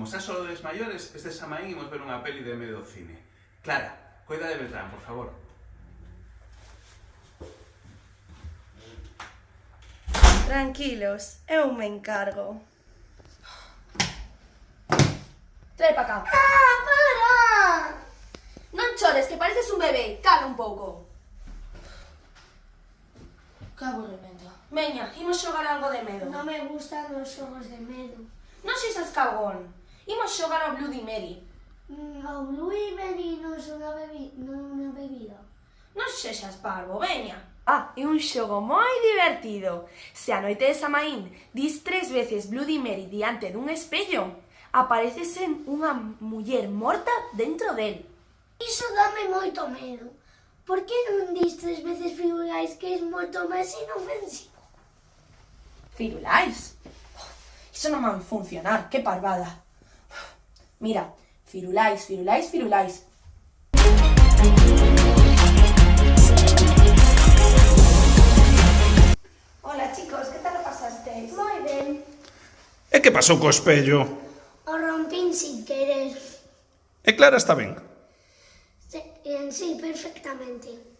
xa sodes maiores, este Samaín imos ver unha peli de medio cine. Clara, coida de Beltrán, por favor. Tranquilos, eu me encargo. Trae pa cá. Ah, para! Non chores, que pareces un bebé. Cala un pouco. Que aburrimento. Veña, imos xogar algo de medo. Non me gustan os xogos de medo. Non sexas cagón. Imos xogar ao Bloody Mary. O Bloody Mary non é unha bebida. Non sexas parvo, veña. Ah, é un xogo moi divertido. Se a noite de Samaín dis 3 veces Bloody Mary diante dun espello, aparecese unha muller morta dentro del. Iso dame moito medo. Por que non dis 3 veces Firulais que é moito máis inofensivo? Firulais? Iso non vai funcionar, que parvada. Mira, Firulais, Firulais, Firulais. Hola chicos, que tal lo pasasteis? Moi ben. E que pasou co espello? O rompín sin querer. E Clara está ben? Sí, perfectamente.